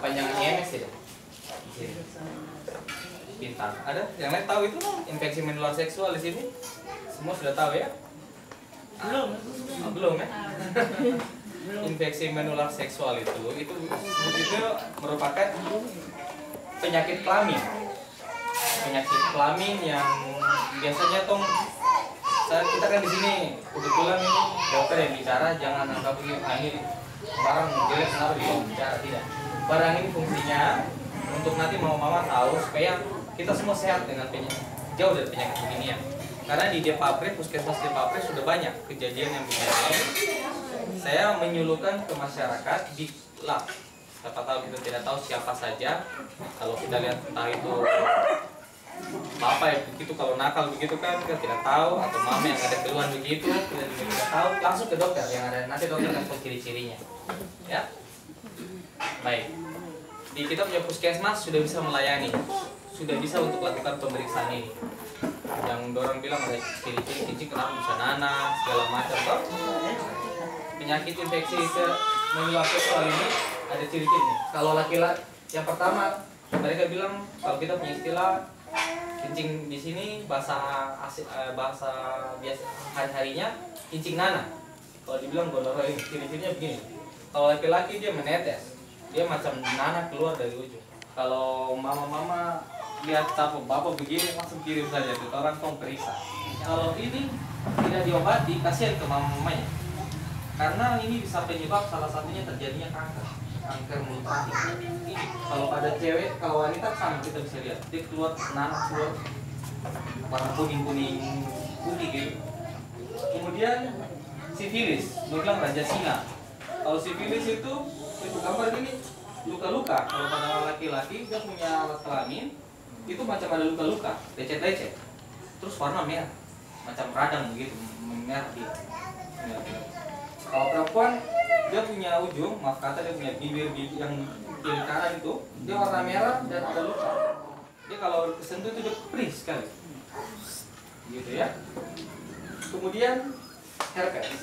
kepanjangan IMS tidak? Pintar. Ada yang lain tahu itu infeksi menular seksual di sini? Semua sudah tahu ya? Belum. Oh, belum ya? Infeksi menular seksual itu merupakan penyakit kelamin. Penyakit kelamin yang biasanya kita kan di sini kebetulan ini dokter yang bicara, jangan anggap ini barang jelek kenapa dia bicara, tidak. Barang ini fungsinya untuk nanti mama tahu supaya kita semua sehat dengan jauh dari penyakit beginian. Karena di Depapres, puskesmas Depapres sudah banyak kejadian yang begini. Saya menyuluhkan ke masyarakat di lab. Siapa tahu kita tidak tahu siapa saja. Kalau kita lihat entah itu bapak ya begitu, kalau nakal begitu kan kita tidak tahu, atau mama yang ada keluhan begitu kita tidak tahu, langsung ke dokter yang ada, nanti dokter akan tahu ciri-cirinya. Ya, baik. Di kita punya puskesmas sudah bisa melayani, sudah bisa untuk lakukan pemeriksaan ini. Yang dorong bilang ada ciri-ciri kencing kenapa bisa nanas segala macam toh. Penyakit infeksi menular seksual ini ada ciri-ciri. Kalau laki-laki yang pertama mereka bilang, kalau kita punya istilah kencing di sini bahasa biasa hari-harinya kencing nana. Kalau dibilang gonorrhea ini ciri-cirinya begini. Kalau laki-laki dia menetes, dia macam nana keluar dari ujung. Kalau mama-mama lihat tapo bapak begini langsung kirim saja ke orang tong periksa. Kalau ini tidak diobati kasihan ke mamanya. Karena ini bisa penyebab salah satunya terjadinya kanker mulut rahim. Ini kalau pada cewek, kalau wanita sama kita bisa lihat dia keluar nanas, keluar warna kuning-kuning putih gitu. Kemudian sifilis, bilang raja singa. Kalau sifilis itu gambar ini luka-luka. Kalau pada laki-laki dia punya alat kelamin itu macam ada luka-luka, lecet-lecet, terus warna merah, macam radang begitu, merah dia. Kalau perempuan dia punya ujung, maaf kata dia punya bibir yang kiri kanan itu, dia warna merah dan ada luka. Dia kalau kesentuh itu dia perih sekali, gitu ya. Kemudian herpes.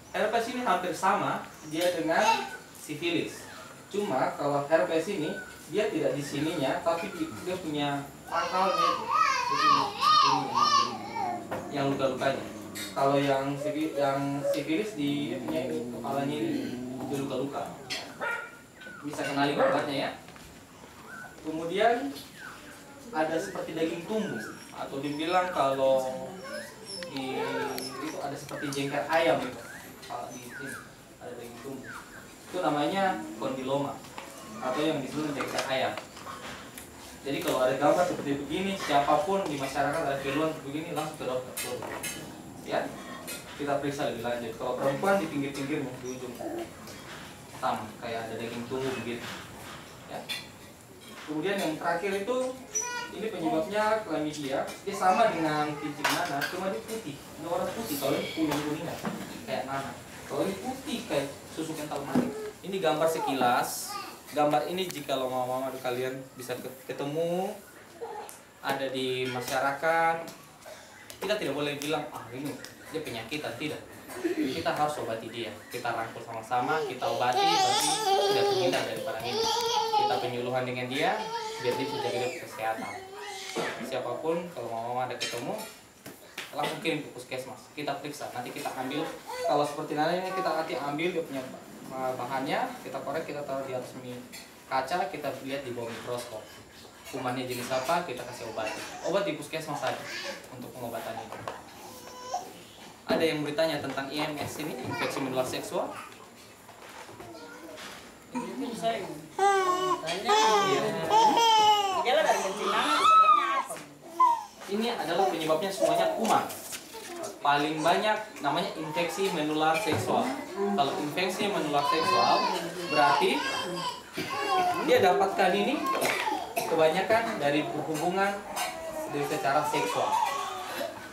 Herpes ini hampir sama dia dengan sifilis. Cuma kalau herpes ini dia tidak di sininya, tapi dia punya pangkalnya yang luka-lukanya. Kalau yang sifilis dia punya ini, kepalanya ini dia luka-luka. Bisa kenali obatnya ya. Kemudian ada seperti daging tumbuh, atau dibilang kalau itu ada seperti jengkel ayam itu. Kalau di sini ada daging tumbuh, itu namanya kondiloma, atau yang disebut jengkel ayam. Jadi kalau ada gambar seperti begini, siapapun di masyarakat ada keluhan begini, langsung ke dokter. Ya, kita periksa lebih lanjut. Kalau perempuan di pinggir-pinggir di ujung sama, kayak ada daging tumbuh begitu. Ya. Kemudian yang terakhir itu, ini penyebabnya chlamydia. Dia sama dengan kencing nana, cuma dia putih, ini warna putih. Kalau ini kuning-kuningan, kayak nana. Kalau ini putih kayak susu kental manis. Ini gambar sekilas. Gambar ini jika mama-mama kalian bisa ketemu ada di masyarakat, kita tidak boleh bilang ini dia penyakitan, tidak. Kita harus obati dia. Kita rangkul sama-sama, kita obati, berarti tidak terhindar dari barang ini. Kita penyuluhan dengan dia biar dia bisa jaga kesehatan. Siapapun kalau mama ada ketemu, langsung kirim ke puskesmas. Kita periksa, nanti kita ambil. Kalau seperti ini kita nanti ambil dia punya bahannya, kita korek, kita taruh di atas kaca, kita lihat di bawah mikroskop. Kumannya jenis apa, kita kasih obat. Obat di puskesmas saja untuk pengobatan itu. Ada yang bertanya tentang IMS ini, infeksi menular seksual? Ini saya tanya. Gejala dari kencing nana. Ini adalah penyebabnya semuanya kuman. Paling banyak namanya infeksi menular seksual. Kalau infeksi menular seksual berarti dia dapatkan ini kebanyakan dari berhubungan dari secara seksual.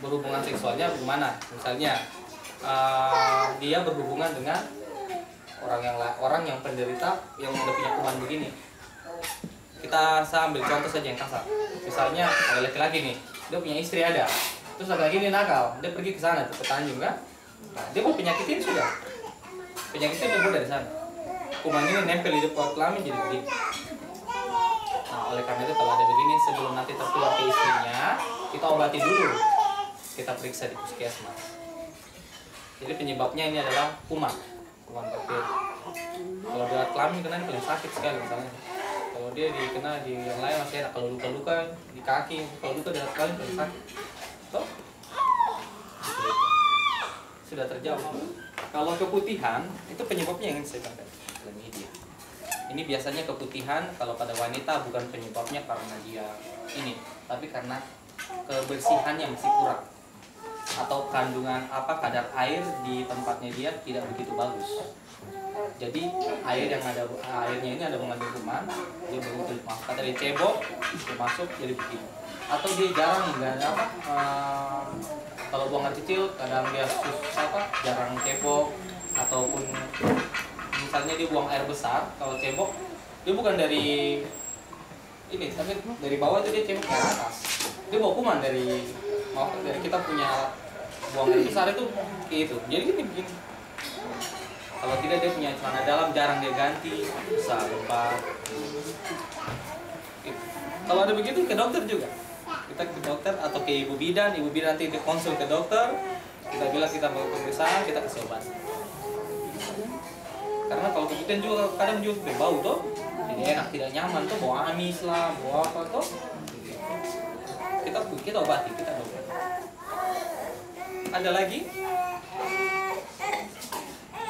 Berhubungan seksualnya bagaimana? Misalnya dia berhubungan dengan orang yang penderita yang udah punya kuman begini. Saya ambil contoh saja yang kasar. Misalnya ada laki-laki nih, dia punya istri ada. Terus lagi ini nakal, dia pergi ke sana ke Tanjung kan? Nah, dia mau penyakitin sudah. Penyakitnya dia dari sana. Kuman ini nempel di depan kelamin jadi begini. oleh karena itu kalau ada begini sebelum nanti tertular ke istrinya, kita obati dulu, kita periksa di puskesmas. Jadi penyebabnya ini adalah kuman bakteri. Kalau dia kelamin kena ini paling sakit sekali misalnya. Kalau dia dikena di yang lain masih enak, kalau luka-luka di kaki, kalau luka di kaki paling sakit. Toh? Sudah terjawab. Kalau keputihan itu penyebabnya yang saya katakan chlamydia. Ini biasanya keputihan kalau pada wanita bukan penyebabnya karena dia ini, tapi karena kebersihannya masih kurang atau kandungan kadar air di tempatnya dia tidak begitu bagus. Jadi air yang ada airnya ini ada mengandung kuman, dia begitu masuk dari cebok dia masuk jadi begini. Atau dia jarang nggak ada kalau buang air kecil kadang dia jarang cebok, ataupun misalnya dia buang air besar, kalau cebok dia bukan dari ini tapi dari bawah itu dia cebok ke atas, dia bawa kuman dari kita punya buang air besar itu kayak itu, jadi begini. Kalau tidak dia punya celana dalam jarang dia ganti, bisa lembab. Kalau ada begitu ke dokter juga, kita ke dokter atau ke ibu bidan nanti dikonsul ke dokter, kita bilang kita mau pemeriksaan, kita kasih obat. Karena kalau kemudian juga kadang juga berbau tuh, jadi enak tidak nyaman tuh, bau amis lah, bau apa tuh, kita obati, kita obati. Ada lagi?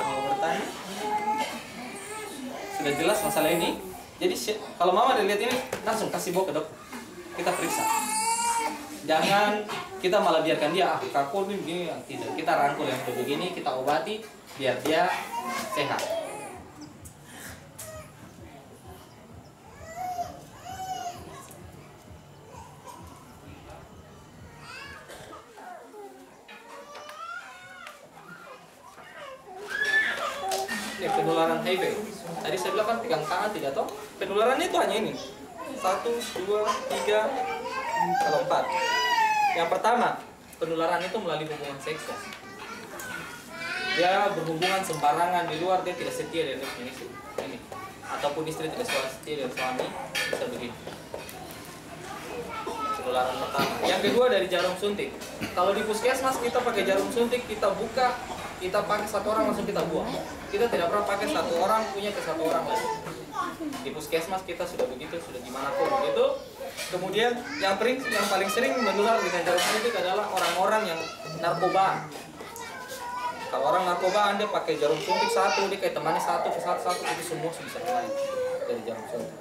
Mau bertanya? Sudah jelas masalah ini. Jadi kalau mama udah lihat ini langsung kasih bawa ke dokter, kita periksa. Jangan kita malah biarkan dia kaku begini, tidak. Kita rangkul yang begini, kita obati biar dia sehat. Penularan HIV. Tadi saya bilang kan pegang tangan tidak toh? Penularannya itu hanya ini. 1, 2, 3, kalau 4. Yang pertama, penularan itu melalui hubungan seksual. Dia berhubungan sembarangan di luar, dia tidak setia dengan istri. Ini. Ataupun istri tidak setia dengan suami, bisa begini. Penularan pertama. Yang kedua dari jarum suntik. Kalau di puskesmas kita pakai jarum suntik, kita buka, kita pakai satu orang langsung kita buang. Kita tidak pernah pakai satu orang punya ke satu orang lagi. Di puskesmas kita sudah begitu, sudah gimana pun begitu. Kemudian yang paling sering menular dengan jarum suntik adalah orang-orang yang narkoba. Kalau orang narkoba Anda pakai jarum suntik satu, dia kayak temannya satu ke satu, itu semua bisa kena dari jarum suntik.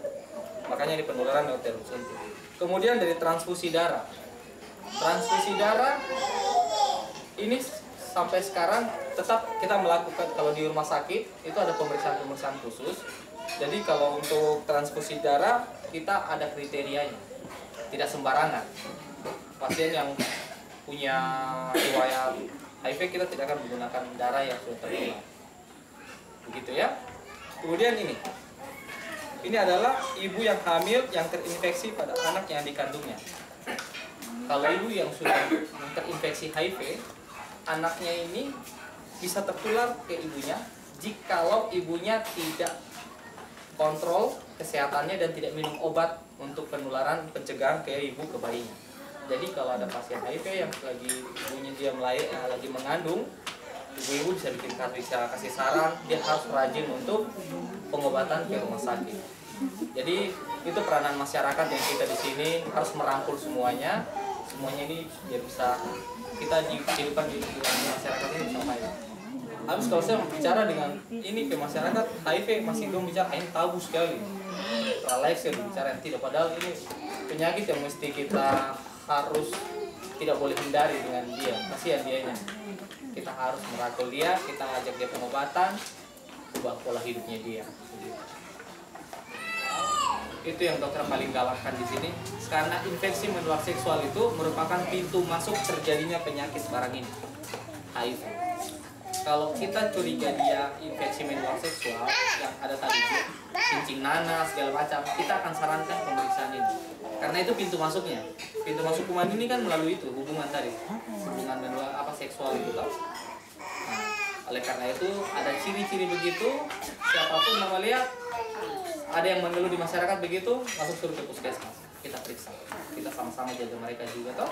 Makanya di penularan lewat jarum suntik. Kemudian dari transfusi darah. Transfusi darah ini sampai sekarang tetap kita melakukan, kalau di rumah sakit itu ada pemeriksaan khusus. Jadi kalau untuk transfusi darah kita ada kriterianya, tidak sembarangan. Pasien yang punya riwayat HIV kita tidak akan menggunakan darah yang sudah tertular. Begitu ya. Kemudian ini adalah ibu yang hamil yang terinfeksi pada anak yang dikandungnya. Kalau ibu yang sudah terinfeksi HIV, anaknya ini bisa tertular ke ibunya jikalau ibunya tidak kontrol kesehatannya dan tidak minum obat untuk penularan pencegahan ke ibu ke bayinya. Jadi kalau ada pasien HIV yang lagi ibunya dia lagi mengandung, ibu-ibu bisa kasih saran dia harus rajin untuk pengobatan ke rumah sakit. Jadi itu peranan masyarakat yang kita di sini harus merangkul semuanya ini biar bisa kita di kehidupan di masyarakat ini bisa baik. Habis kalau saya bicara dengan ini ke masyarakat HIV masih belum bicara, ini tabu sekali. Terlalu saya bicara yang tidak, padahal ini penyakit yang mesti kita harus tidak boleh hindari dengan dia. Kasihan dianya. Kita harus merangkul dia, kita ajak dia pengobatan, ubah pola hidupnya dia. Itu yang dokter paling galakkan di sini. Karena infeksi menular seksual itu merupakan pintu masuk terjadinya penyakit sekarang ini, HIV. Kalau kita curiga dia infeksi menular seksual yang ada tadi kencing nanas segala macam, kita akan sarankan pemeriksaan ini. Karena itu pintu masuknya. Pintu masuk kuman ini kan melalui itu hubungan tadi, hubungan menular seksual itu tau. Nah, oleh karena itu ada ciri-ciri begitu, siapapun mau lihat ada yang mengeluh di masyarakat begitu, langsung suruh ke puskesmas, kita periksa, kita sama-sama jaga mereka juga toh.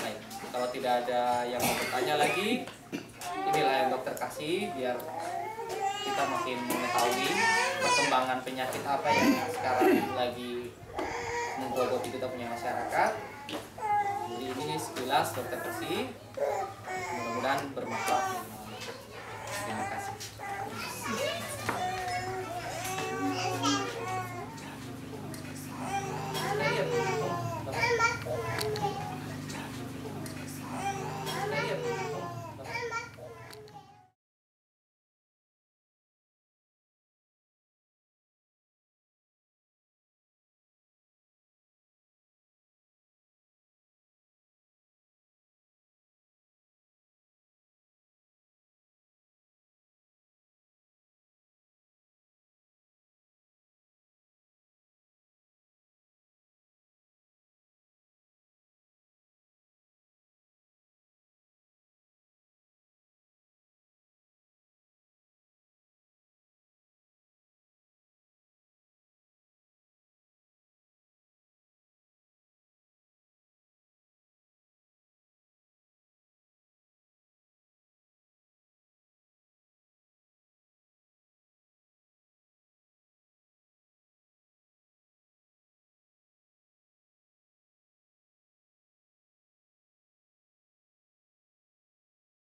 Baik, kalau tidak ada yang mau bertanya lagi, inilah yang dokter kasih biar kita makin mengetahui perkembangan penyakit apa yang sekarang lagi menggerogoti kita punya masyarakat. Jadi ini sekilas dokter kasih, mudah-mudahan bermanfaat.